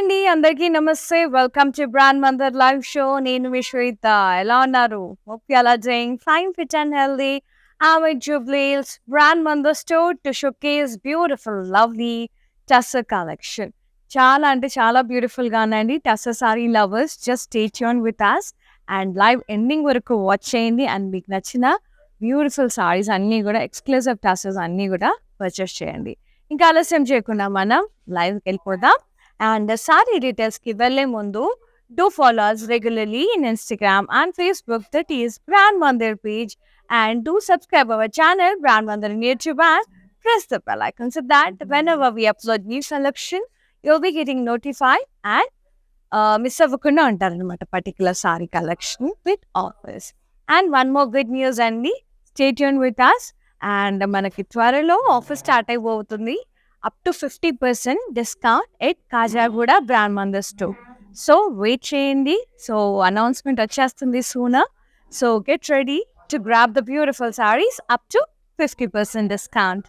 అండి. అందరికీ నమస్తే. Welcome to Brand Mandir live show. నేను మీ శ్వేత. ఎలా ఉన్నారు? Hope you all are doing fine, fit and healthy. I'm at Jubilees Brand Mandar store to showcase beautiful, lovely Tussar collection. చాలా అంటే చాలా బ్యూటిఫుల్‌గా ఉన్నాయండి. Tussar sorry lovers just stay tune with us and live ending వరకు watch చేయండి. And మీకు నచ్చిన beautiful saris అన్నీ కూడా ఎక్స్‌క్లూజివ్ టస్సర్స్ అన్నీ కూడా పర్చేస్ చేయండి. ఇంకా ఆలస్యం చేయకుండా మనం లైవ్‌కి వెళ్ళిపోదాం. And saree details ki velle mundu, do follow us regularly in Instagram and Facebook, that is Brand Mandir page, and do subscribe our channel Brand Mandir in YouTube and press the bell icon so that whenever we upload new selection, you'll be getting notified and miss avvakunda untaranamata particular saree collection with offers. And one more good news అండి, stay tuned with us. And మనకి త్వరలో offer start అయిపోతుంది. up to 50% discount at Kajagoda Brand Mandar store. So wait cheyandi. So announcement vachestundi sooner. So get ready to grab the beautiful sarees up to 50% discount.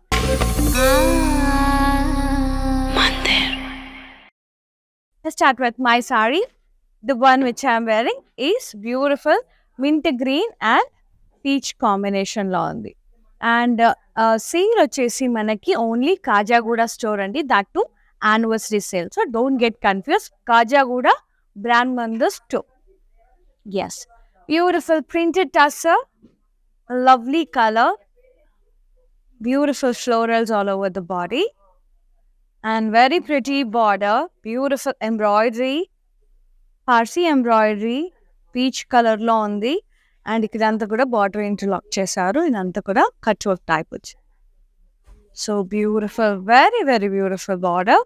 Let's start with my saree. The one which I am wearing is beautiful mint green and peach combination lo undi. And sale వచ్చేసి మనకి only Khajaguda store అండి, that to anniversary sale. So don't get confuse. Khajaguda Brand Mandir store. Yes, beautiful printed tussar, lovely colour, beautiful florals all over the body and very pretty border, beautiful embroidery, Parsi embroidery peach కలర్లో ఉంది. And ఇక్కడంతా కూడా border interlock చేశారు. ఇదంతా కూడా cut work type వచ్చి. So beautiful, very very beautiful border.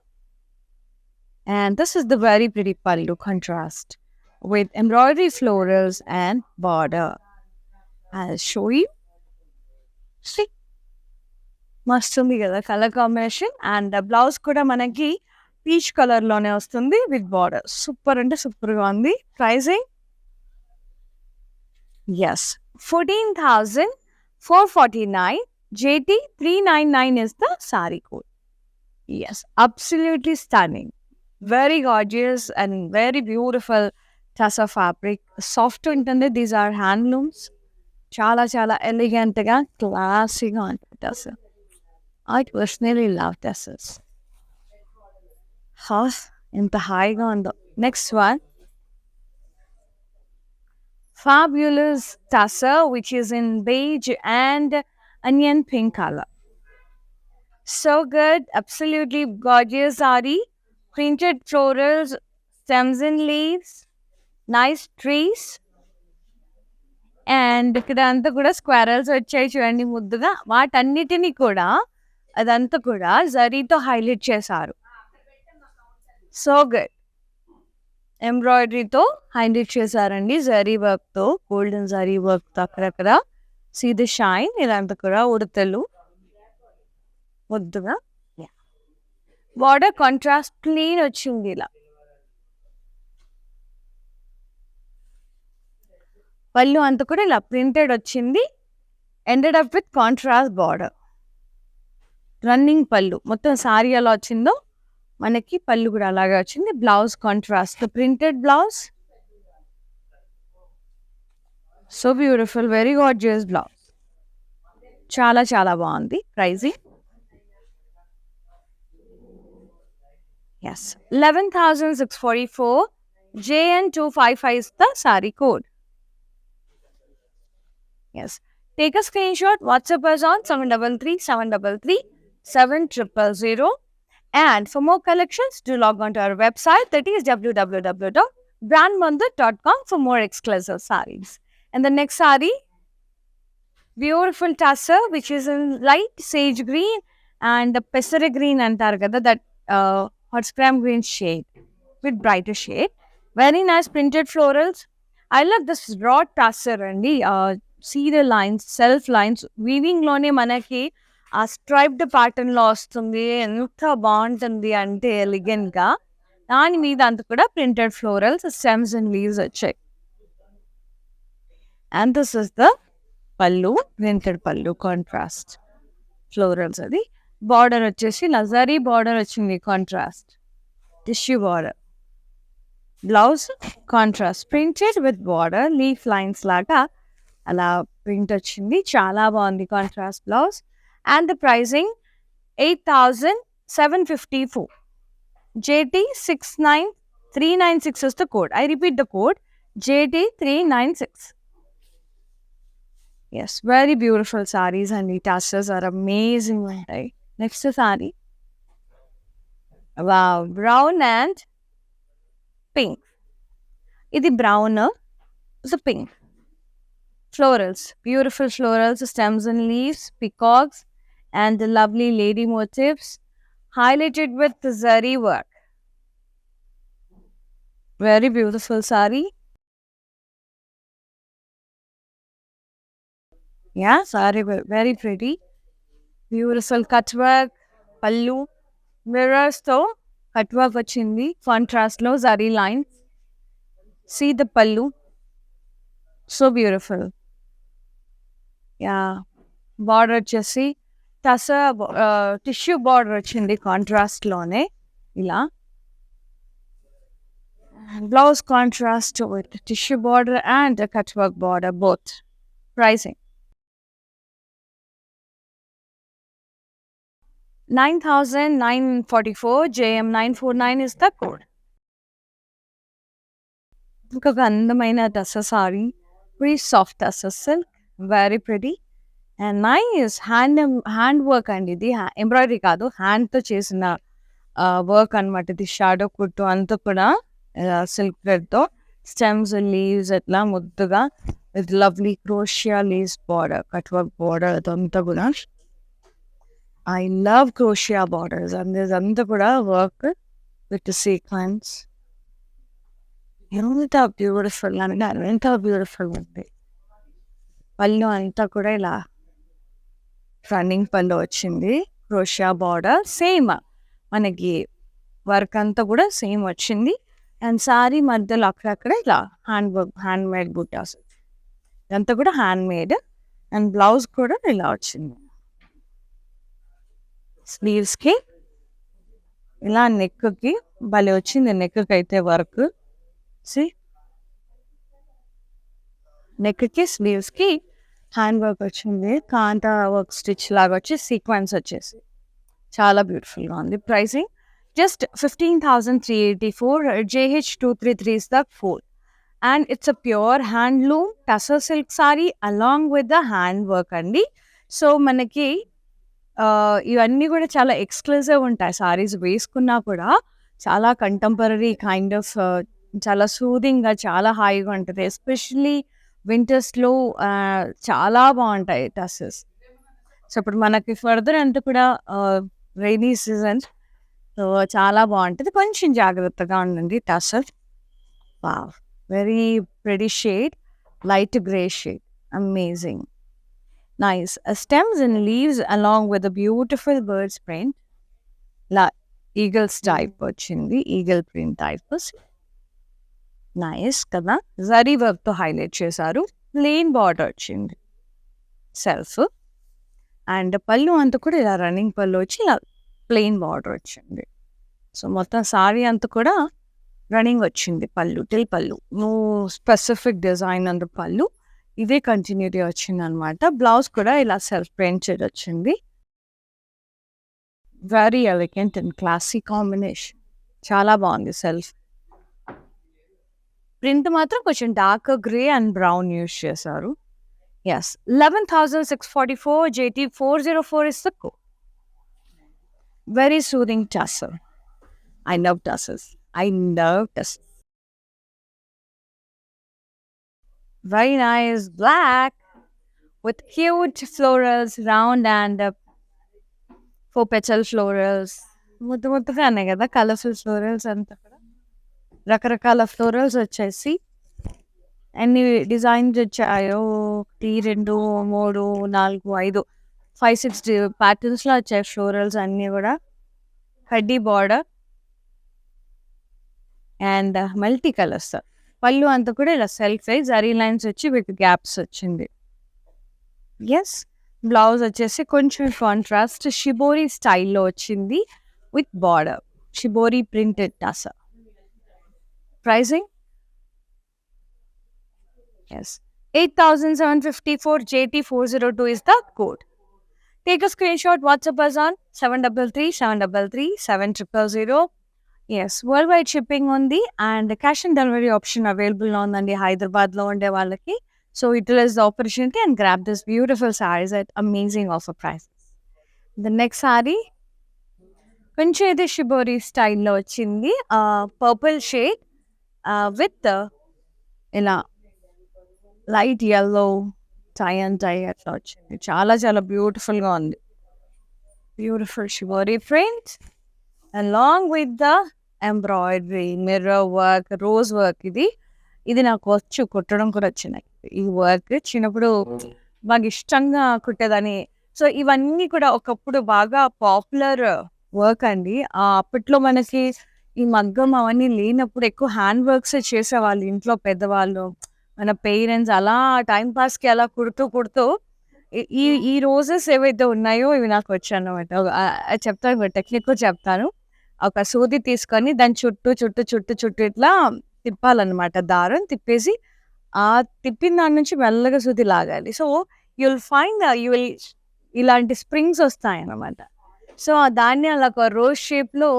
And this is the very pretty pallu contrast with embroidery florals and border. I'll show you. మస్తు ఉంది కదా కలర్ కాంబినేషన్. అండ్ బ్లౌజ్ కూడా మనకి పీచ్ కలర్లోనే వస్తుంది విత్ బార్డర్. సూపర్ అంటే సూపర్గా ఉంది. Pricing yes, 14,449. JT 399 is the saree code. Yes, absolutely stunning. Very gorgeous and very beautiful tussar fabric. Soft ఉంటుంది. These are handlooms. చాలా చాలా ఎలిగెంట్గా క్లాసీగా ఉంటుంది tussar. I personally love tussars. ఎంత హాయిగా ఉందో. Next one, fabulous tussar which is in beige and onion pink color. So good, absolutely gorgeous saree, printed florals, stems and leaves, nice trees, and ఇక్కడ అంతా కూడా స్క్వారల్స్ వచ్చాయి చూడండి ముద్దుగా. వాటన్నిటిని కూడా అదంతా కూడా జరీతో హైలైట్ చేశారు. సో గుడ్, ఎంబ్రాయిడరీతో హైలైట్ చేశారండి, జరీ వర్క్తో, గోల్డెన్ జరీ వర్క్తో అక్కడక్కడ. See the shine. ఇదంతా కూడా ఉడతలు ముద్దుగా. బార్డర్ కాంట్రాస్ట్ క్లీన్ వచ్చింది. ఇలా పళ్ళు అంతా కూడా ఇలా ప్రింటెడ్ వచ్చింది. Ended up with contrast border. Running పళ్ళు మొత్తం సారీ ఎలా వచ్చిందో మనకి పళ్ళు కూడా అలాగే వచ్చింది. Blouse contrast printed blouse. So beautiful, very gorgeous blouse. చాలా చాలా బాగుంది. Pricing yes, 11,644. JN255 is the saree code. Yes, take a screenshot, WhatsApp us on 733-733-7000. And for more collections, do log on to our website, that is www.brandmandar.com, for more exclusive sarees. And the next saree, beautiful tussar which is in light sage green and the pesare green antaru kada, that hot scram green shade with brighter shade. Very nice printed florals. I love this raw tussar andi. See the lines, self lines, weaving lone manaki ఆ striped ప్యాటర్న్లో వస్తుంది. ఎంత బాగుంటుంది అంటే ఎలిగెంట్గా. దాని మీద అంతా కూడా printed florals, stems and leaves వచ్చాయి. And this is the pallu, printed pallu, contrast florals. అది బార్డర్ వచ్చేసి లజరీ బార్డర్ వచ్చింది, contrast tissue border. Blouse contrast printed with border leaf lines లాగా అలా ప్రింట్ వచ్చింది. చాలా బాగుంది contrast blouse. And the pricing 8,754. JT69396 is the code. I repeat the code, JT396. Yes, very beautiful sarees and the tassels are amazing. Right? Next saree. Wow, brown and pink. This brown is a pink. Florals, beautiful florals, stems and leaves, peacocks, and the lovely lady motifs highlighted with zari work. Very beautiful saree. Yeah, saree very pretty. Beautiful cut work, pallu, mirrors తో cut work వచ్చింది. Contrast లో zari lines. See the pallu. So beautiful. Yeah. Border వచ్చేసి టసా tissue border వచ్చింది contrast లోనే ఇలా. Blouse contrast with tissue border and a cut work border both. Pricing 9,944. JM949 is the code. ఇంకొక అందమైన టసా sorry, very soft టసా silk, very pretty and nice hand work అండి. ఇది embroidery కాదు, హ్యాండ్తో చేసిన వర్క్ అనమాట. ఇది షాడో కుట్టు అంతా కూడా సిల్క్ థ్రెడ్తో స్టెమ్స్ లీవ్స్ ఎట్లా ముద్దుగా with lovely crochet leaves border, cut work border అదంతా కూడా. I love crochet borders and ఇదంతా కూడా వర్క్ విత్ సీక్వెన్స్. ఎంత బ్యూటిఫుల్ అంటే ఎంత బ్యూటిఫుల్ ఉంది. పళ్ళు అంతా కూడా ఇలా రన్నింగ్ పళ్ళు వచ్చింది, క్రోషియా బార్డర్ సేమ్ మనకి వర్క్ అంతా కూడా సేమ్ వచ్చింది. అండ్ సారీ మధ్యలో అక్కడక్కడ ఇలా హ్యాండ్ మేడ్ బుట్టాస్, ఇదంతా కూడా హ్యాండ్ మేడ్. అండ్ బ్లౌజ్ కూడా ఇలా వచ్చింది. స్లీవ్స్కి ఇలా నెక్కి భలే వచ్చింది. నెక్కి అయితే వర్క్ నెక్కి స్లీవ్స్కి హ్యాండ్ వర్క్ వచ్చింది. కాంతా వర్క్ స్టిచ్ లాగా వచ్చి సీక్వెన్స్ వచ్చేసి చాలా బ్యూటిఫుల్గా ఉంది. Pricing just 15,384. JH233 is the code. And it's a pure handloom tussar silk saree along with the hand work అండి. సో మనకి ఇవన్నీ కూడా చాలా ఎక్స్క్లూజివ్ ఉంటాయి. సారీస్ వేసుకున్నా కూడా చాలా కంటెంపరీ కైండ్ ఆఫ్ చాలా సూదింగ్గా చాలా హాయిగా ఉంటుంది. ఎస్పెషల్లీ వింటర్స్లో చాలా బాగుంటాయి టస్సర్స్. సో ఇప్పుడు మనకి ఫర్దర్ అంతా కూడా రైనీ సీజన్, సో చాలా బాగుంటుంది. కొంచెం జాగ్రత్తగా ఉండండి. Tussar wow, very pretty shade, light grey shade, amazing, nice. Stems and leaves along with a beautiful bird's print. Eagles type వచ్చింది, ఈగల్ ప్రింట్ టైప్. నైస్ కదా. జరీ వర్క్తో హైలైట్ చేశారు. ప్లెయిన్ బార్డర్ వచ్చింది సెల్ఫ్. అండ్ పళ్ళు అంతా కూడా ఇలా రన్నింగ్ పళ్ళు వచ్చి ఇలా ప్లెయిన్ బార్డర్ వచ్చింది. సో మొత్తం సారీ అంతా కూడా రన్నింగ్ వచ్చింది. పళ్ళు టిల్ పళ్ళు, నో స్పెసిఫిక్ డిజైన్ అంత పళ్ళు, ఇదే కంటిన్యూటీ వచ్చింది అనమాట. బ్లౌజ్ కూడా ఇలా సెల్ఫ్ ప్రింటెడ్ వచ్చింది. Very elegant and classy combination, చాలా బాగుంది. సెల్ఫ్ ప్రింట్ మాత్రం కొంచెం dark grey and brown use చేశారు. Yes, 11,644. JT404 is the code. Very soothing tassel. I love tassels. Very nice black with huge florals, round and 4 petal florals. ముద్దుగా ఉన్నాయి కదా colourful florals అంతా కూడా. రకరకాల ఫ్లోరల్స్ వచ్చేసి ఎన్ని డిజైన్స్ వచ్చాయో, 1 2 3 4 5 5 6 ప్యాటర్న్స్లో వచ్చాయి ఫ్లోరల్స్ అన్నీ కూడా. కడ్డీ బార్డర్ అండ్ మల్టీ కలర్స్. పళ్ళు అంతా కూడా ఇలా సెల్ఫ్ జరీ లైన్స్ వచ్చి విత్ గ్యాప్స్ వచ్చింది. ఎస్, బ్లౌజ్ వచ్చేసి కొంచెం కాంట్రాస్ట్ షిబోరి స్టైల్లో వచ్చింది with border, shibori printed tussar. Pricing? Yes. 8754 JT402 is the code. Take a screenshot, WhatsApp us on 733 Yes, worldwide shipping on the and cash and delivery option available on the Hyderabad lo unde vallaki. So utilize the opportunity and grab this beautiful sarees at amazing offer prices. The next saree, కొంచెం ఇది shibori స్టైల్లో వచ్చింది. Purple shade with ఇలా light yellow tie and dye అట్లా వచ్చింది. చాలా చాలా బ్యూటిఫుల్గా ఉంది. Beautiful shibori print along with the embroidery, mirror work, rose work. ఇది నాకు వచ్చు, కుట్టడం కూడా వచ్చినాయి. ఈ వర్క్ చిన్నప్పుడు బాగా ఇష్టంగా కుట్టేదని. సో ఇవన్నీ కూడా ఒకప్పుడు బాగా పాపులర్ వర్క్ అండి. అప్పట్లో మనకి ఈ మగ్గం అవన్నీ లేనప్పుడు ఎక్కువ హ్యాండ్ వర్క్స్ చేసేవాళ్ళు ఇంట్లో పెద్దవాళ్ళు, మన పేరెంట్స్. అలా టైం పాస్కి అలా కుడుతూ ఈ ఈ రోజెస్ ఏవైతే ఉన్నాయో ఇవి నాకు వచ్చాయన్నమాట. చెప్తాను, టెక్నిక్ చెప్తాను. ఒక సూది తీసుకొని దాని చుట్టూ ఇట్లా తిప్పాలన్నమాట. దారం తిప్పేసి తిప్పిన దాని నుంచి మెల్లగా సూది లాగాలి. సో యుల్ ఫైండ్ ఇలాంటి స్ప్రింగ్స్ వస్తాయి అన్నమాట. సో దాన్ని అలా ఒక రోజ్ షేప్లో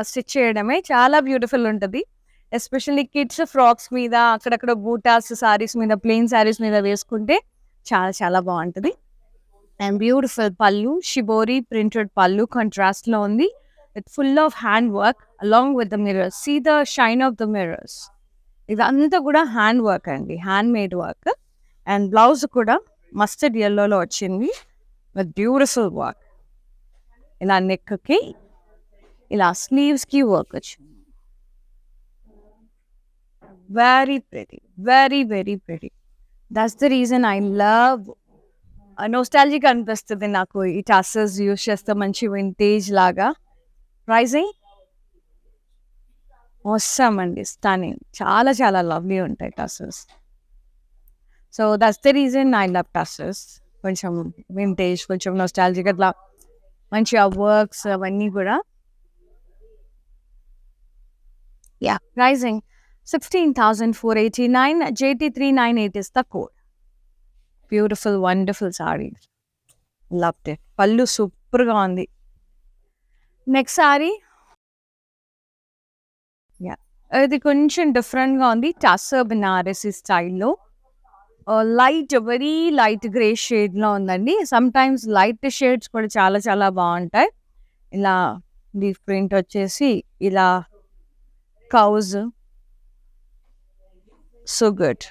స్టిచ్ చేయడమే చాలా బ్యూటిఫుల్ ఉంటుంది. ఎస్పెషల్లీ కిడ్స్ ఫ్రాక్స్ మీద, అక్కడక్కడ బూటాస్ సారీస్ మీద, ప్లెయిన్ సారీస్ మీద వేసుకుంటే చాలా చాలా బాగుంటుంది. And beautiful pallu, shibori printed pallu కాంట్రాస్ట్లో ఉంది. With full of hand work along with the mirrors. See the shine of the mirrors. ఇదంతా కూడా హ్యాండ్ వర్క్ అండి, hand made work. And blouse కూడా మస్టర్డ్ ఎల్లోలో వచ్చింది విత్ బ్యూటిఫుల్ వర్క్. ఇలా నెక్కి, ఇలా స్లీవ్స్కి వర్క్ వచ్చింది. Very pretty, very pretty. That's the reason I love. Nostalgic అనిపిస్తుంది నాకు ఈ టస్సర్స్ యూస్ చేస్తే, మంచి వింటేజ్ లాగా. ప్రైజింగ్ అవసరం అండి, స్టన్నింగ్. చాలా చాలా లవ్లీ ఉంటాయి tussars. So that's the reason I love tussars. కొంచెం వింటేజ్, కొంచెం నోస్టాలజిక్, అట్లా మంచి ఆ వర్క్స్ అవన్నీ కూడా. Yeah, pricing 16,489. JT398 is the code. Beautiful, wonderful saree. Loved it. Pallu super ga undi. Next saree. Yeah. Idi koncham different ga undi. Tussar Banarasi style lo. Light, very light grey shade lo undandi. Sometimes light shades kuda చాలా చాలా బాగుంటాయి. ఇలా leaf print వచ్చేసి ఇలా కౌజ్. So good.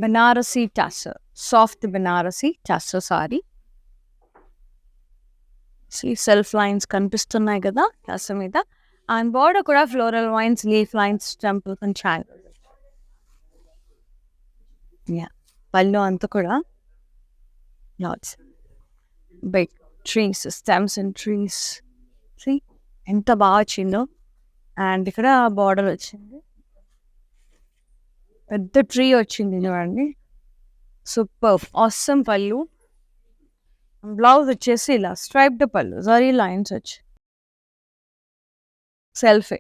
Banarasi tussar, soft Banarasi tussar saree. See, self lines కనిపిస్తున్నాయి కదా tussar మీద. And border కూడా floral lines, leaf lines, temples and triangles. Yeah, పళ్ళు అంతా కూడా lots big trees, stems and trees. See, ఎంత బాగా వచ్చిందో. అండ్ ఇక్కడ border వచ్చింది, పెద్ద ట్రీ వచ్చింది చూడండి. సూపర్ ఆసమ్ పళ్ళు. బ్లౌజ్ వచ్చేసి ఇలా స్ట్రైప్డ్ పళ్ళు, జరీ లైన్స్ వచ్చి self.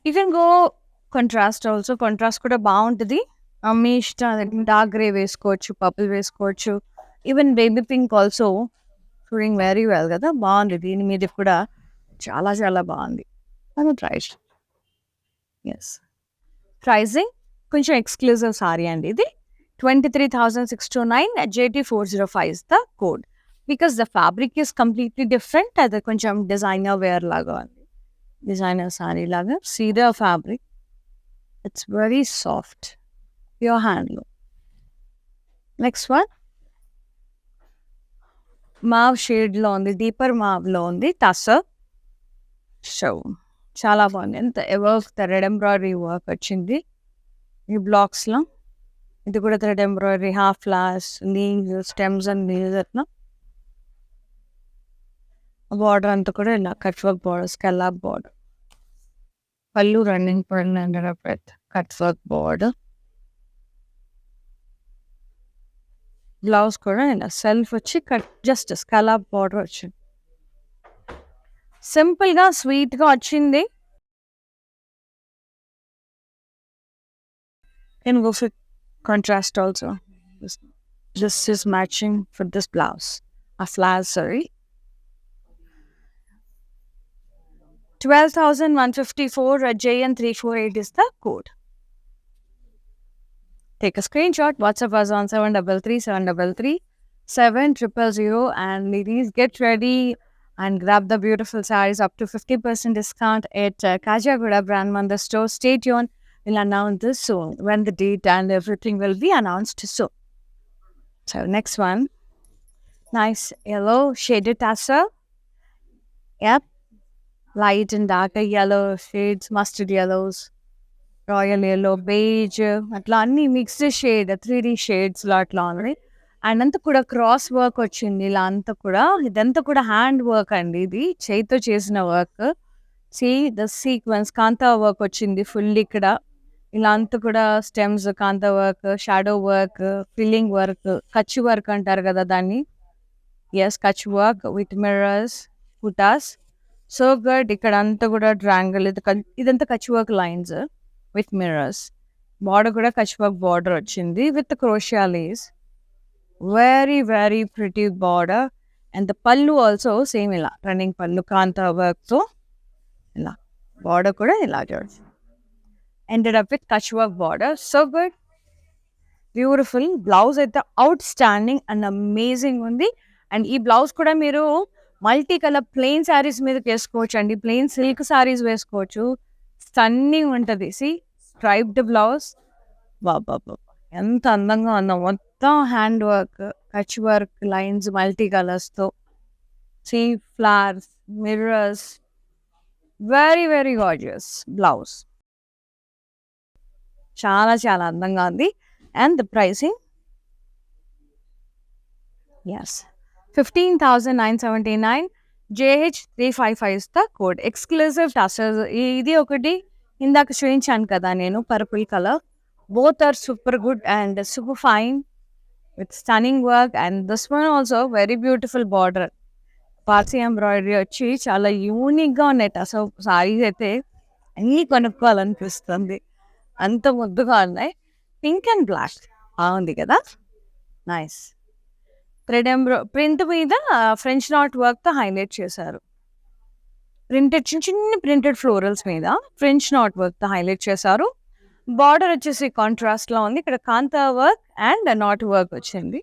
You can go contrast also. Contrast కూడా బాగుంటుంది. మీ ఇష్టం, డార్క్ గ్రే వేసుకోవచ్చు, పర్పుల్ వేసుకోవచ్చు, even baby pink also suiting very well కదా. బాగుంది, దీని మీద కూడా చాలా చాలా బాగుంది. అది ట్రై. ఎస్, ప్రైజింగ్ కొంచెం ఎక్స్క్లూజివ్ సారీ అండి ఇది. 23,629. JT405 is the code. Because the fabric is completely different. అది కొంచెం డిజైనర్ వేర్ లాగా ఉంది, డిజైనర్ సారీ లాగా. See the fabric, it's very soft, pure handloom. Next one, మావ్ షేడ్లో ఉంది, డీపర్ మావ్లో ఉంది టస్సర్. సో చాలా బాగుంది. ఎంత వర్క్, థ్రెడ్ ఎంబ్రాయిడరీ వర్క్ వచ్చింది ఈ బ్లాక్స్లో. ఇది కూడా thread embroidery, half flowers, leaves, stems and leaves అట్లా. బార్డర్ అంతా కూడా ఇలా కట్ వర్క్ బార్డర్, స్కెలాప్ బార్డర్. పళ్ళు రన్నింగ్ పడిన కట్ వర్క్ బార్డర్. బ్లౌజ్ కూడా ఇలా సెల్ఫ్ వచ్చి కట్, జస్ట్ స్కెలాప్ బార్డర్ వచ్చింది. సింపుల్గా స్వీట్గా వచ్చింది. Can go for contrast also. This is matching for this blouse. A flowers, sorry. 12,154 JN348 is the code. Take a screenshot. WhatsApp us on 733 and ladies, get ready and grab the beautiful sarees up to 50% discount at Kajagoda Brand Mandar store. Stay tuned. We'll announce this soon when the date and everything will be announced soon. So next one, nice yellow shaded tassel. Yep, light and darker yellow shades, mustard yellows, royal yellow, beige అట్లా అన్ని mixed shade 3D షేడ్స్లో అట్లా ఉంది. And అంతా కూడా cross work వచ్చింది. ఇలా అంతా కూడా ఇదంతా కూడా హ్యాండ్ వర్క్ అండి. ఇది చేతితో చేసిన work. See the sequence kantha work వచ్చింది ఫుల్ ఇక్కడ. ఇలా అంతా కూడా stems kantha work, shadow work, filling work, Kutch work అంటారు కదా దాన్ని. Yes, Kutch work with mirrors, కుటాస్. So good. ఇక్కడ అంతా కూడా ట్రాంగిల్, ఇదంతా Kutch work lines with mirrors. Border కూడా కచ్ వర్క్ బార్డర్ వచ్చింది with crochet lace. Very very pretty border. And the pallu also same ఇలా రన్నింగ్ పళ్ళు కాంతా వర్క్తో. ఇలా బార్డర్ కూడా ఇలా చూడచ్చు. Ended up with Kutch work border. So good, beautiful. Blouse అయితే అవుట్ స్టాండింగ్ అండ్ అమేజింగ్ ఉంది. అండ్ ఈ బ్లౌజ్ కూడా మీరు మల్టీ కలర్ ప్లెయిన్ శారీస్ మీదకి వేసుకోవచ్చు అండి. ప్లెయిన్ సిల్క్ శారీస్ వేసుకోవచ్చు. స్టన్నింగ్ ఉంటుంది. C striped blouse. బాబా ఎంత అందంగా ఉందో. మొత్తం hand work, Kutch work lines multi కలర్స్తో. సి flowers, mirrors, very very gorgeous blouse. చాలా చాలా అందంగా ఉంది. And the pricing, yes, 15,979. JH355 is the code. Exclusive tassels. ఇది ఒకటి ఇందాక చూపించాను కదా నేను, purple colour. Both are super good and super fine with stunning work. And this one also very beautiful border. Parsi embroidery వచ్చి చాలా యూనిక్గా ఉన్నాయి. అసలు సారీస్ అయితే అన్నీ కొనుక్కోవాలనిపిస్తుంది, అంత ముద్దుగా ఉన్నాయి. పింక్ అండ్ బ్లాక్ బాగుంది కదా, నైస్. థ్రెడ్ ప్రింట్ మీద ఫ్రెంచ్ నాట్ వర్క్తో హైలైట్ చేశారు. ప్రింటెడ్ చిన్న చిన్న ప్రింటెడ్ ఫ్లోరల్స్ మీద ఫ్రెంచ్ నాట్ వర్క్తో హైలైట్ చేశారు. బార్డర్ వచ్చేసి కాంట్రాస్ట్లో ఉంది. ఇక్కడ kantha work and knot work వచ్చింది.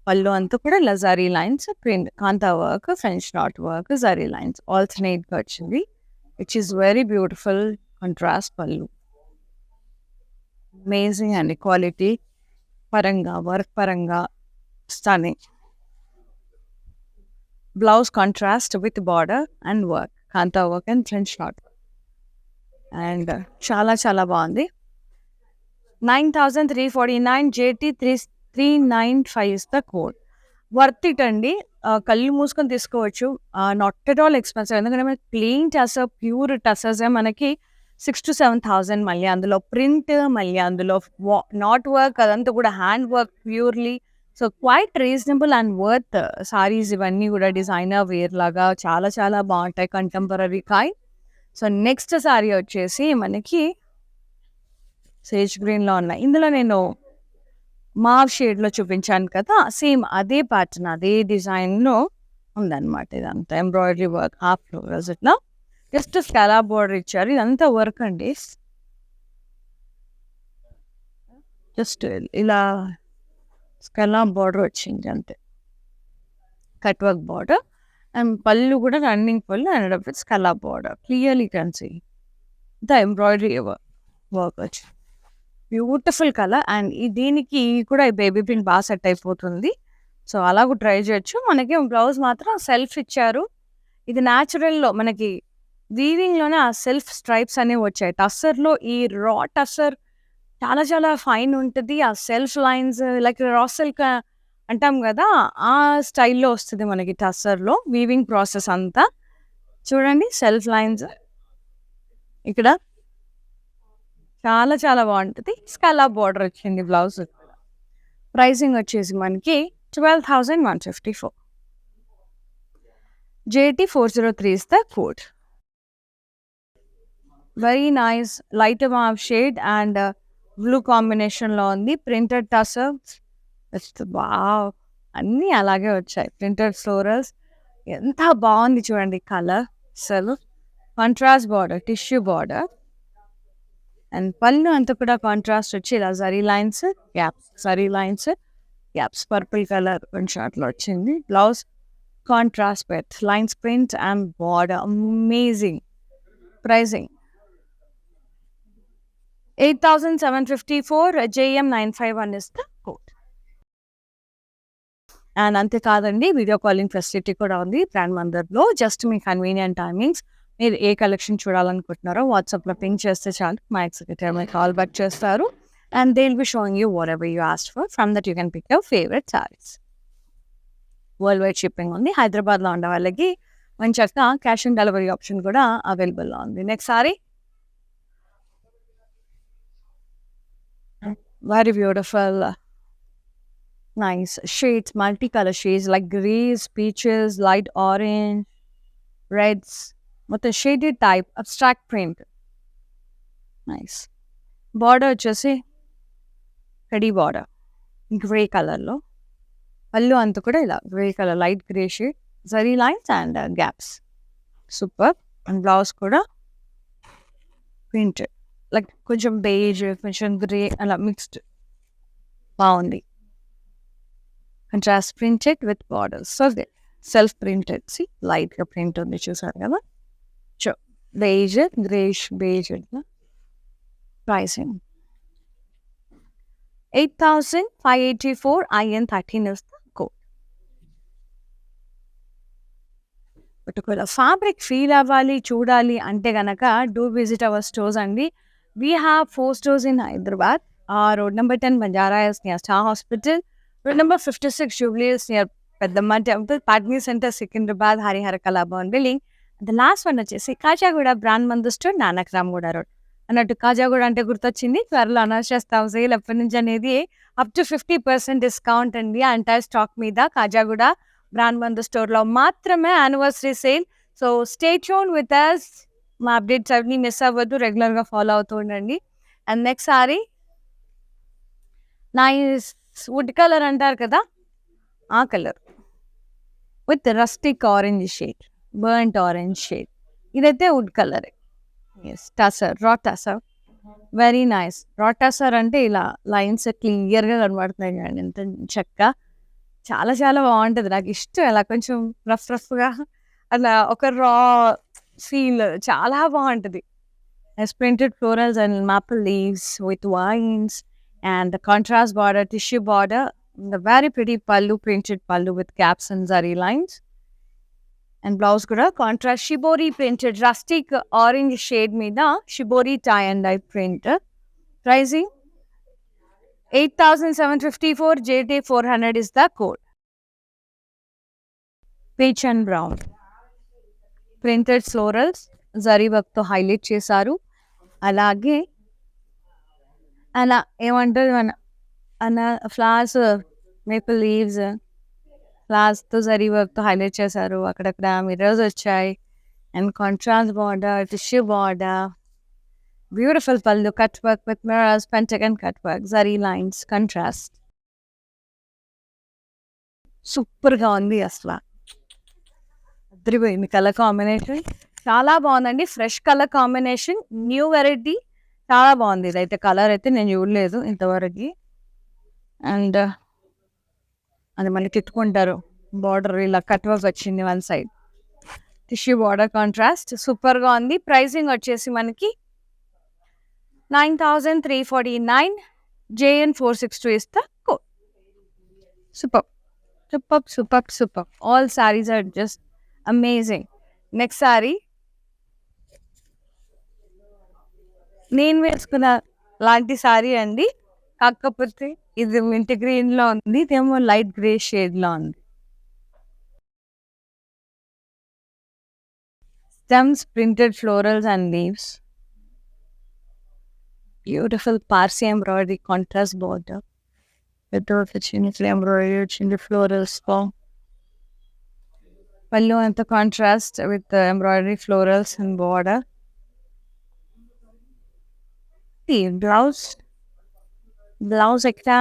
పళ్ళు అంతా కూడా లజారీ lines, print kantha work, French knot work, zari lines ఆల్టర్నేట్గా వచ్చింది, which is very beautiful contrast pallu. Amazing అండి, క్వాలిటీ పరంగా, వర్క్ పరంగా stunning. Blouse contrast with border and work, Kanta work and French knot. And చాలా చాలా బాగుంది. 9,349. JT395 is the code. Worth it అండి. కళ్ళు మూసుకొని తీసుకోవచ్చు. Not at all expensive. ఎందుకంటే మనకి ప్లెయిన్ టసర్, ప్యూర్ టసర్సే మనకి 6,000 to 7,000. మళ్ళీ అందులో ప్రింట్, మళ్ళీ అందులో నాట్ వర్క్, అదంతా కూడా hand work purely. So quiet reasonable and worth saris ఇవన్నీ కూడా. డిజైనర్ వేర్ లాగా చాలా చాలా బాగుంటాయి, కంటెంపరీ కాయ్. సో నెక్స్ట్ సారీ వచ్చేసి మనకి సేజ్ గ్రీన్లో ఉన్నాయి. ఇందులో నేను మావ్ షేడ్లో చూపించాను కదా, సేమ్ అదే ప్యాటర్న్, అదే డిజైన్లో ఉందన్నమాట. ఇదంతా ఎంబ్రాయిడరీ వర్క్, హాఫ్ ఫ్లోరల్స్ ఇట్లా జస్ట్ స్కాలా బోర్డర్ ఇచ్చారు. ఇదంతా వర్క్ అండి. జస్ట్ ఇలా స్కాలా బోర్డర్ వచ్చింది అంతే, కట్ వర్క్ బార్డర్. అండ్ పళ్ళు కూడా running pallu and with scallop border. Clearly can see the embroidery work వచ్చి బ్యూటిఫుల్ కలర్. అండ్ దీనికి కూడా బేబీ పింక్ బాగా సెట్ అయిపోతుంది. సో అలాగూ ట్రై చేయొచ్చు. మనకి బ్లౌజ్ మాత్రం సెల్ఫ్ ఇచ్చారు. ఇది న్యాచురల్లో మనకి వీవింగ్లోనే ఆ సెల్ఫ్ స్ట్రైప్స్ అనేవి వచ్చాయి. టస్సర్లో ఈ రా టస్సర్ చాలా చాలా ఫైన్ ఉంటుంది. ఆ self lines like raw silk అంటాం కదా, ఆ స్టైల్లో వస్తుంది మనకి టస్సర్లో వీవింగ్ ప్రాసెస్ అంతా. చూడండి సెల్ఫ్ లైన్స్ ఇక్కడ చాలా చాలా బాగుంటుంది. స్కాలా బార్డర్ వచ్చింది బ్లౌజ్. ప్రైసింగ్ వచ్చేసి మనకి 12,154. JT403 is the code. Very nice light mauve shade and blue combination లో ఉంది. Printed tassels. వావ్, అన్నీ అలాగే వచ్చాయి. ప్రింటెడ్ ఫ్లోరల్స్ ఎంత బాగుంది చూడండి కలర్. అసలు contrast border, tissue border and పళ్ళు అంతా కూడా కాంట్రాస్ట్ వచ్చి ఇలా zari lines gaps purple colour కొంచెం అట్లా వచ్చింది. Blouse contrast with lines print and border. Amazing. Pricing 8,754. JM951 is the code. And అంతేకాదండి, వీడియో కాలింగ్ ఫెసిలిటీ కూడా ఉంది బ్రాండ్ మందర్లో. జస్ట్ మీ కన్వీనియంట్ టైమింగ్స్, మీరు ఏ కలెక్షన్ చూడాలనుకుంటున్నారో వాట్సాప్లో పింక్ చేస్తే చాలు, మా ఎగ్జిక్యూటివ్ మీకు కాల్ బ్యాక్ చేస్తారు and they will be showing you whatever you asked for. From that you can pick your favourite saris. World wide shipping ఉంది. హైదరాబాద్లో ఉండే వాళ్ళకి మంచిగా క్యాష్ ఆన్ డెలివరీ ఆప్షన్ కూడా అవైలబుల్లో ఉంది. Next sorry very beautiful, nice shades, multicolor shades like greys, peaches, light orange, reds, with a shaded type, abstract print. Nice. Border వచ్చేసి కడి border grey కలర్లో. పళ్ళు అంతా కూడా ఇలా grey colour, light grey shade, zari lines and gaps. Super. And blouse కూడా printed, like కొంచెం beige, కొంచెం grey అలా మిక్స్డ్. బాగుంది. Contrast printed with borders. So self printed, లైట్గా ప్రింట్ ఉంది చూసారు కదా. So beige, greyish beige. Pricing 8,584. IN13 is the code. But ఒకవేళ ఫ్యాబ్రిక్ ఫీల్ అవ్వాలి, చూడాలి అంటే కనుక డూ విజిట్ అవర్ స్టోర్స్ అండి. We have 4 stores in Hyderabad. Road number 10 Banjara is near Star Hospital. Road number 56 Jubilee is near Peddamma Temple. Padmi Center Secunderabad, Harihara Kalaban building. The last one వచ్చేసి Khajaguda brand మందు store, Nanak రామ్గూడ road. అన్నట్టు కాజాగూడ అంటే గుర్తొచ్చింది. త్వరలో announce చేస్తాం sale ఎప్పటి నుంచి అనేది. అప్ టు 50% డిస్కౌంట్ అండి ఎంటైర్ స్టాక్ మీద. కాజాగూడ బ్రాండ్ మందు స్టోర్లో మాత్రమే anniversary sale. So stay tune with us. మా అప్డేట్స్ అన్ని మిస్ అవ్వద్దు, రెగ్యులర్గా ఫాలో అవుతూ ఉండండి. And next sorry nice would colour అంటారు కదా, ఆ colour with rustic orange shade, burnt orange shade. ఇదైతే వుడ్ కలర్. ఎస్, టసర్, రా టసర్. Very nice. రా టసర్ అంటే ఇలా లైన్స్ క్లియర్గా కనబడుతున్నాయి కానీ ఎంత చక్కగా, చాలా చాలా బాగుంటుంది. నాకు ఇష్టం ఇలా కొంచెం రఫ్గా అలా ఒక రా ఫీల్, చాలా బాగుంటుంది. Printed florals and maple leaves with vines and the contrast border, tissue border, the very pretty pallu, printed pallu with caps and zari lines. And blouse kuda contrast shibori printed, rustic orange shade meeda shibori tie and dye print. Pricing 8,754. JT400 is the code. Peach and brown printed florals, zari వర్క్తో highlight చేశారు. అలాగే అలా ఏమంటారు అలా flowers, maple leaves, ఫ్లవర్స్తో జరీ వర్క్తో highlight చేశారు. అక్కడక్కడ మిర్రర్స్ వచ్చాయి and contrast border, tissue border, beautiful pallu, cut work with mirrors, pentagon cut work, zari lines, contrast. సూపర్గా ఉంది అసలు. అదిరిపోయింది కలర్ కాంబినేషన్, చాలా బాగుందండి. Fresh colour combination, new variety, చాలా బాగుంది. ఇదైతే కలర్ అయితే నేను చూడలేదు ఇంతవరకు. అండ్ అది మళ్ళీ తిట్టుకుంటారు, బార్డర్ ఇలా కట్ వర్క్ వచ్చింది one side, tissue border contrast, సూపర్గా ఉంది. ప్రైసింగ్ వచ్చేసి మనకి 9,349. JN462 is the code. Superb, superb, superb, superb. All sarees are just amazing. Next sorry నేను వేసుకున్న లాంటి సారీ అండి, కాకపోతే ఇది మింట్ గ్రీన్లో ఉంది, ఇదేమో లైట్ గ్రే షేడ్లో ఉంది. Stems, printed florals and leaves, beautiful Parsi embroidery, contrast border, చిన్న ఎంబ్రాయిడరీ వచ్చింది ఫ్లోరల్స్ తో. పళ్ళు అంత contrast with embroidery florals and border. Blouse blouse ఎక్కడ?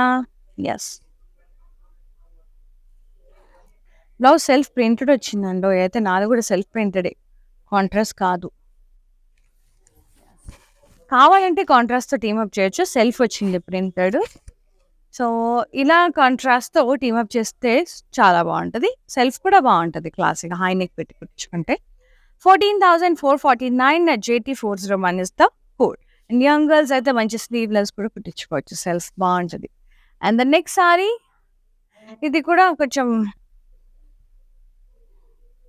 ఎస్, బ్లౌజ్ సెల్ఫ్ ప్రింటెడ్ వచ్చిందండి. అయితే నాది కూడా సెల్ఫ్ ప్రింటెడే, కాంట్రాస్ట్ కాదు. కావాలంటే కాంట్రాస్ట్తో టీమప్ చేయొచ్చు, సెల్ఫ్ వచ్చింది ప్రింటెడ్. సో ఇలా కాంట్రాస్ట్తో టీమప్ చేస్తే చాలా బాగుంటుంది. సెల్ఫ్ కూడా బాగుంటుంది క్లాసిక్ హై నెక్ పెట్టి కుట్టించుకుంటే. 14,449 JT401 is the code. And young girls అయితే మంచి స్లీవ్లెస్ కూడా కుట్టించుకోవచ్చు, సెల్ఫ్ బాగుంటుంది. అండ్ ద నెక్స్ట్ సారీ ఇది కూడా కొంచెం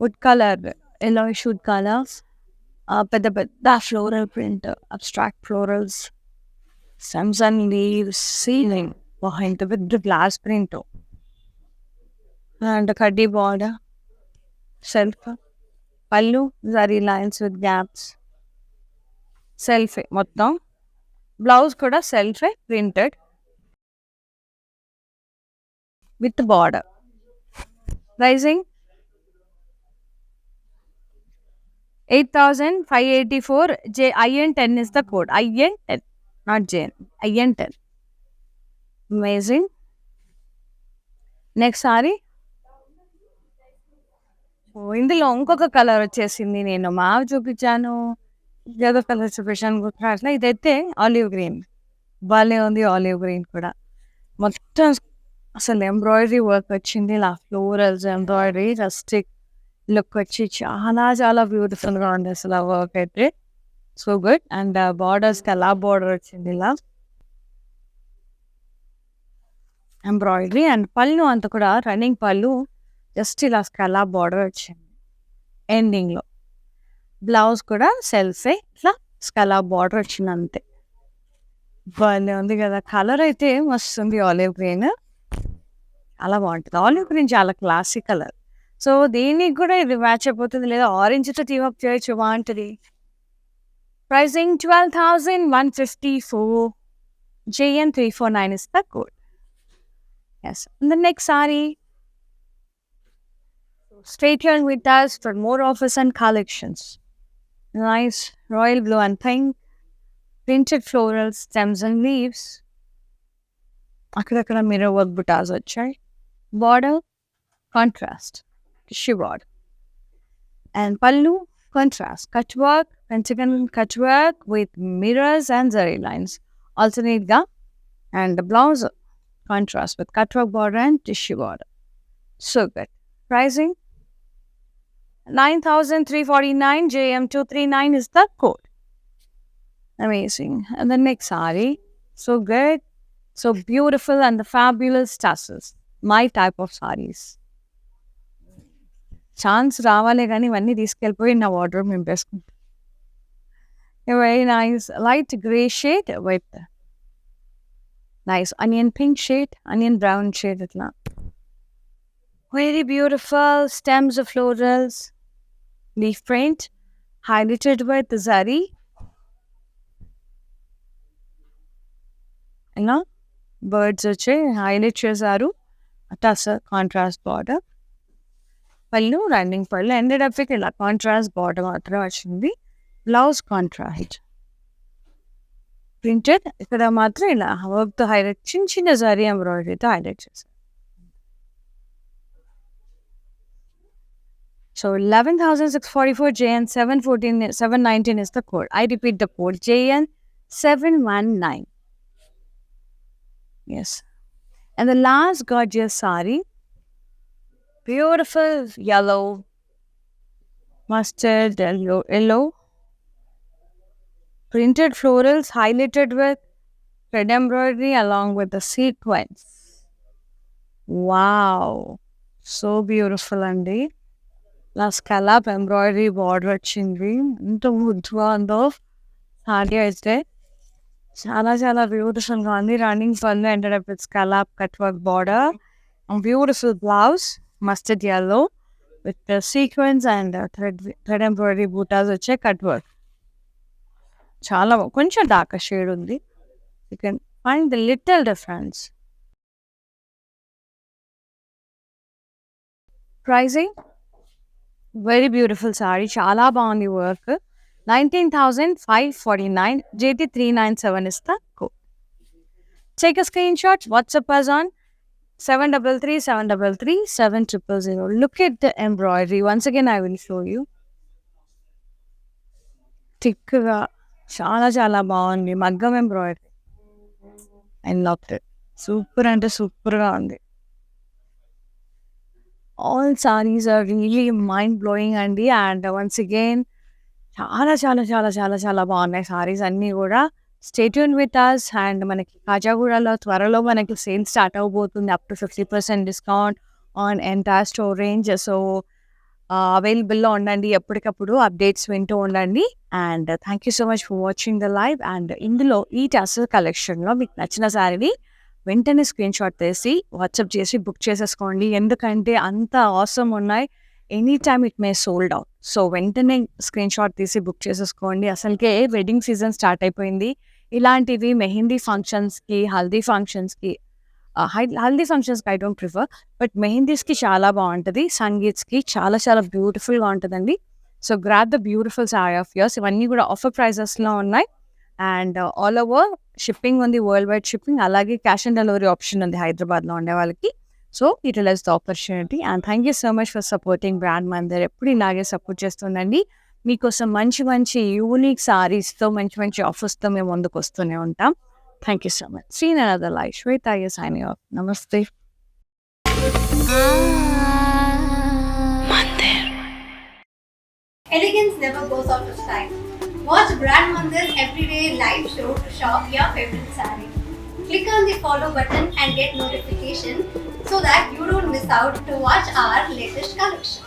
wood colour, yellowish wood colour, పెద్ద పెద్ద floral print, abstract florals, stems and leaves, ceiling, ఇంత పెద్ద గ్లాస్ ప్రింట్ అండ్ కడ్డీ బార్డర్, సెల్ఫ్ పళ్ళు, జరీ లైన్స్ విత్ గ్యాప్స్, సెల్ఫే మొత్తం. బ్లౌజ్ కూడా సెల్ఫే printed with border. Pricing 8,584. IN10 is the code. IN10, not JN. IN10. Amazing. Next sorry ఇందులో ఇంకొక కలర్ వచ్చేసింది. నేను మావి చూపించాను, ఏదో కలర్ చూపించాను గుర్తురాట్లా. ఇదైతే ఆలివ్ గ్రీన్, భలే ఉంది ఆలివ్ గ్రీన్ కూడా. మొత్తం అసలు ఎంబ్రాయిడరీ వర్క్ వచ్చింది, ఇలా ఫ్లోరల్స్ ఎంబ్రాయిడరీ రస్టిక్ లుక్ వచ్చి చాలా చాలా బ్యూటిఫుల్గా ఉంది అసలు ఆ వర్క్ అయితే. So good. అండ్ బార్డర్స్కి అలా బార్డర్ వచ్చింది ఇలా ఎంబ్రాయిడరీ. అండ్ పళ్ళు అంతా కూడా రన్నింగ్ పళ్ళు, జస్ట్ ఇలా స్కలా బార్డర్ వచ్చింది ఎండింగ్లో. బ్లౌజ్ కూడా సెల్ఫే ఇట్లా స్కలా బార్డర్ వచ్చింది అంతే. బాగానే ఉంది కదా, కలర్ అయితే మస్తు ఉంది ఆలివ్ గ్రీన్, చాలా బాగుంటుంది. ఆలివ్ గ్రీన్ చాలా క్లాసిక్ కలర్. సో దీనికి కూడా ఇది మ్యాచ్ అయిపోతుంది, లేదా ఆరెంజ్తో టీమ్ అప్ చేయొచ్చు, బాగుంటుంది. Pricing 12,154. JN349 is the code. Yes. And the next saree. Stay tuned with us for more offers and collections. Nice royal blue and pink, printed florals, stems and leaves. అక్కడక్కడ mirror work బుటాస్ వచ్చాయి. Border contrast tissue border. And pallu contrast cut work, pentagon cut work with mirrors and zari lines alternate ga. And the blouse contrast with cut work border and tissue border. So good. Pricing 9,349. JM239 is the code. Amazing. And the next saree, so good, so beautiful, and the fabulous tassels. My type of sarees. Chance రావాలే కానీ ఇవన్నీ తీసుకెళ్ళిపోయి నా wardrobe నింపేసుకుంటాను. Very nice light grey shade with nice onion pink shade, onion brown shade, ఇట్లా very beautiful. Stems florals, leaf print highlighted with zari, ఇలా birds వచ్చి highlight చేశారు. టసర్ కాంట్రాస్ట్ బార్డర్, పళ్ళు రన్నింగ్ పళ్ళు, ఎండెడ్ అప్కి ఇలా కాంట్రాస్ట్ బార్డర్ మాత్రం వచ్చింది. బ్లౌజ్ కాంట్రాస్ట్ ప్రింటెడ్, ఇక్కడ మాత్రం ఇలా వర్క్తో హైలైట్, చిన్న చిన్న జరీ ఎంబ్రాయిడరీతో హైలైట్ చేశారు. So 11,644. JN719 is the code. I repeat the code, JN719. Yes. And the last gorgeous saree, beautiful yellow, mustard yellow, printed florals highlighted with red embroidery along with the sequins. Wow, so beautiful andi. La scallop embroidery border వచ్చింది, ఎంత ముద్దుగా ఉందో sorry అయితే. చాలా చాలా బ్యూటిఫుల్గా ఉంది. Running పళ్ళు, ended up with scallop cut work border, beautiful blouse mustard yellow with the sequins and thread embroidery butas వచ్చే కట్ వర్క్. చాలా కొంచెం డార్క్ షేడ్ ఉంది. You can find the little difference. Pricing very beautiful sari, చాలా బాగుంది work. 19,549, JT 397 is the code. Take a screenshot, WhatsApp us on 733-733-7000. Look at the embroidery. Once again, I will show you. థిక్‌గా చాలా చాలా బాగుంది మగ్గం embroidery. I loved it. Super అంటే సూపర్‌గా ఉంది. All sarees are really mind blowing అండి. And once again చాలా చాలా చాలా చాలా చాలా బాగున్నాయి సారీస్ అన్నీ కూడా. Stay tune with us. And మనకి కాజాగూడలో త్వరలో మనకి సేల్ స్టార్ట్ అవ్వబోతుంది. Up to 50% discount on entire store range. So అవైలబుల్లో ఉండండి, ఎప్పటికప్పుడు అప్డేట్స్ వింటూ ఉండండి. And thank you so much for watching the live. And ఇందులో ఈ టసర్ కలెక్షన్లో మీకు నచ్చిన శారీని వెంటనే స్క్రీన్ షాట్ తీసి వాట్సాప్ చేసి బుక్ చేసేసుకోండి. ఎందుకంటే అంత అవసరం ఉన్నాయి. Any time it may sold out. So వెంటనే స్క్రీన్ షాట్ తీసి బుక్ చేసేసుకోండి. అసలుకే వెడ్డింగ్ సీజన్ స్టార్ట్ అయిపోయింది. ఇలాంటివి మెహందీ ఫంక్షన్స్కి, హల్దీ ఫంక్షన్స్కి, హల్దీ ఫంక్షన్స్కి ఐ డోంట్ ప్రిఫర్, బట్ మెహందీస్కి చాలా బాగుంటుంది. సంగీత్స్కి చాలా చాలా బ్యూటిఫుల్గా ఉంటుందండి. So grab the beautiful sari of yours. ఇవన్నీ కూడా ఆఫర్ ప్రైజెస్లో ఉన్నాయి. అండ్ ఆల్ ఓవర్ షిప్పింగ్ ఉంది, వరల్డ్ వైడ్ షిప్పింగ్. అలాగే క్యాష్ ఆన్ డెలివరీ ఆప్షన్ ఉంది హైదరాబాద్లో ఉండే వాళ్ళకి. So utilise the opportunity. And thank you so much for supporting brand Mandir. ఎప్పుడు ఇలాగే సపోర్ట్ చేస్తుండండి. మీకోసం మంచి మంచి యూనిక్ సారీస్తో, మంచి మంచి ఆఫర్స్తో మేము ముందుకు వస్తూనే ఉంటాం. Thank you so much. See you in another live. Shweta is signing off. Namaste. Elegance never goes out of style. Watch Brand Mandir's everyday live show to shop your favorite saree. Click on the follow button and get notification so that you don't miss out to watch our latest collection.